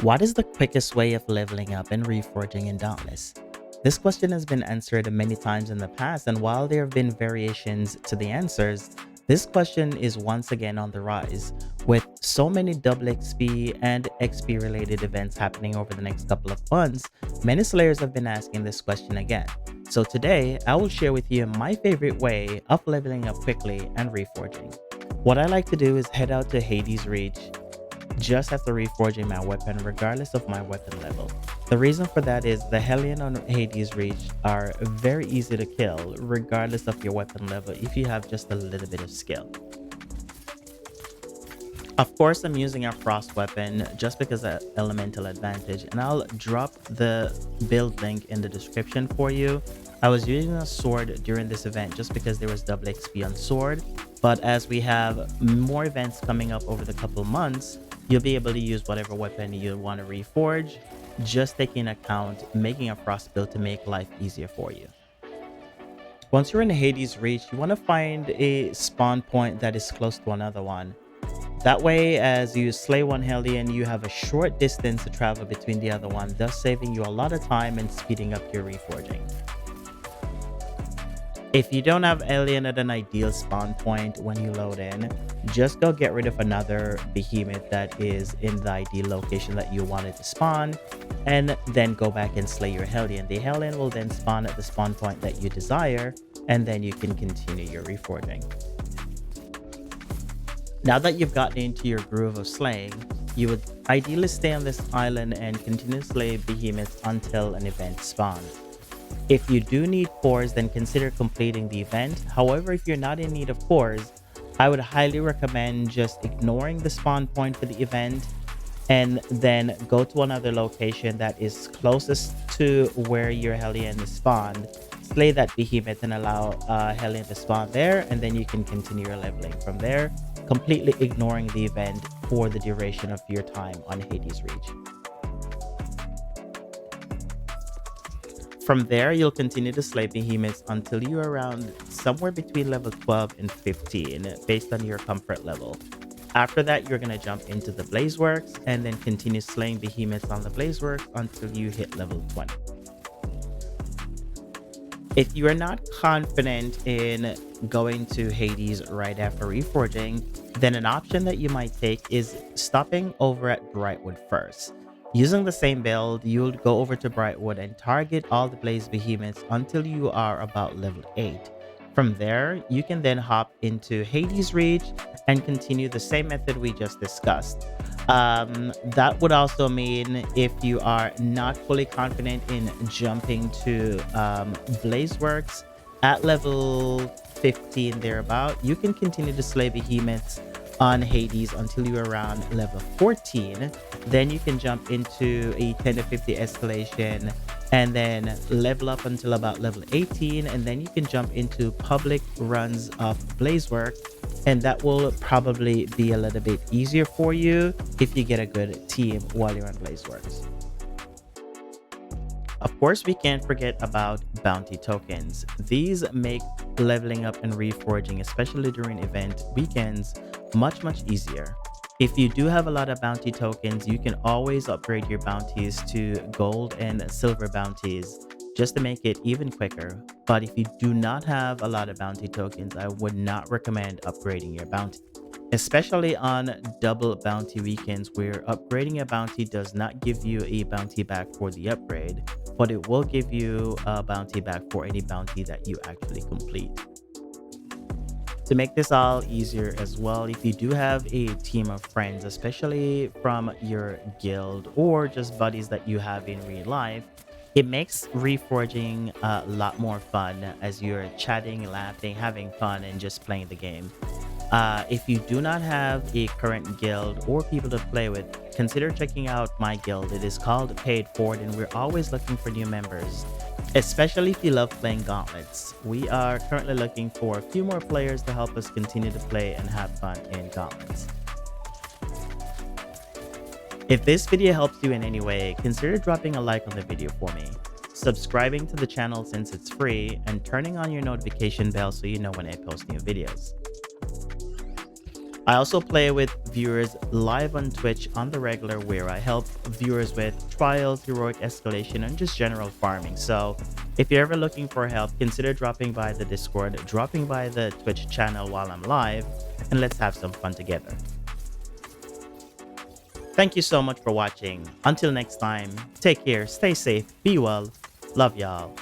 What is the quickest way of leveling up and reforging in Dauntless? This question has been answered many times in the past, and while there have been variations to the answers, this question is once again on the rise. With so many double XP and XP related events happening over the next couple of months, many Slayers have been asking this question again. So today, I will share with you my favorite way of leveling up quickly and reforging. What I like to do is head out to Hades Reach just after reforging my weapon regardless of my weapon level. The reason for that is the Hellion on Hades Reach are very easy to kill regardless of your weapon level if you have just a little bit of skill. Of course, I'm using a frost weapon just because of elemental advantage, and I'll drop the build link in the description for you. I was using a sword during this event just because there was double XP on sword, but as we have more events coming up over the couple months, you'll be able to use whatever weapon you want to reforge, just taking account making a frost build to make life easier for you. Once you're in Hades Reach, you want to find a spawn point that is close to another one. That way, as you slay one Hellion, you have a short distance to travel between the other one, thus saving you a lot of time and speeding up your reforging. If you don't have Alien at an ideal spawn point when you load in, just go get rid of another behemoth that is in the ideal location that you wanted to spawn, and then go back and slay your Hellion. The Hellion will then spawn at the spawn point that you desire, and then you can continue your reforging. Now that you've gotten into your groove of slaying, you would ideally stay on this island and continue to slay behemoths until an event spawns. If you do need cores, then consider completing the event. However, if you're not in need of cores, I would highly recommend just ignoring the spawn point for the event and then go to another location that is closest to where your Hellion is spawned. Slay that behemoth and allow Hellion to spawn there, and then you can continue your leveling from there, completely ignoring the event for the duration of your time on Hades Reach. From there, you'll continue to slay behemoths until you're around somewhere between level 12 and 15 based on your comfort level. After that, you're going to jump into the Blazeworks and then continue slaying behemoths on the Blazeworks until you hit level 20. If you are not confident in going to Hades right after reforging, then an option that you might take is stopping over at Brightwood first. Using the same build, you'll go over to Brightwood and target all the Blaze Behemoths until you are about level 8. From there, you can then hop into Hades Reach and continue the same method we just discussed. That would also mean if you are not fully confident in jumping to Blazeworks at level 15 thereabout, you can continue to slay behemoths on Hades until you're around level 14. Then you can jump into a 10 to 50 escalation and then level up until about level 18, and then you can jump into public runs of Blazework, and that will probably be a little bit easier for you if you get a good team while you're on Blazeworks. Of course, we can't forget about bounty tokens. These make leveling up and reforging, especially during event weekends, much easier. If you do have a lot of bounty tokens, you can always upgrade your bounties to gold and silver bounties just to make it even quicker. But if you do not have a lot of bounty tokens, I would not recommend upgrading your bounty, especially on double bounty weekends where upgrading a bounty does not give you a bounty back for the upgrade, but it will give you a bounty back for any bounty that you actually complete. To make this all easier as well, if you do have a team of friends, especially from your guild or just buddies that you have in real life, it makes reforging a lot more fun as you're chatting, laughing, having fun, and just playing the game. If you do not have a current guild or people to play with, consider checking out my guild. It is called Paid Forward, and we're always looking for new members, especially if you love playing Gauntlets. We are currently looking for a few more players to help us continue to play and have fun in Gauntlets. If this video helps you in any way, consider dropping a like on the video for me, subscribing to the channel since it's free, and turning on your notification bell so you know when I post new videos. I also play with viewers live on Twitch on the regular, where I help viewers with trials, heroic escalation, and just general farming. So if you're ever looking for help, consider dropping by the Discord, dropping by the Twitch channel while I'm live, and let's have some fun together. Thank you so much for watching. Until next time, take care, stay safe, be well, love y'all.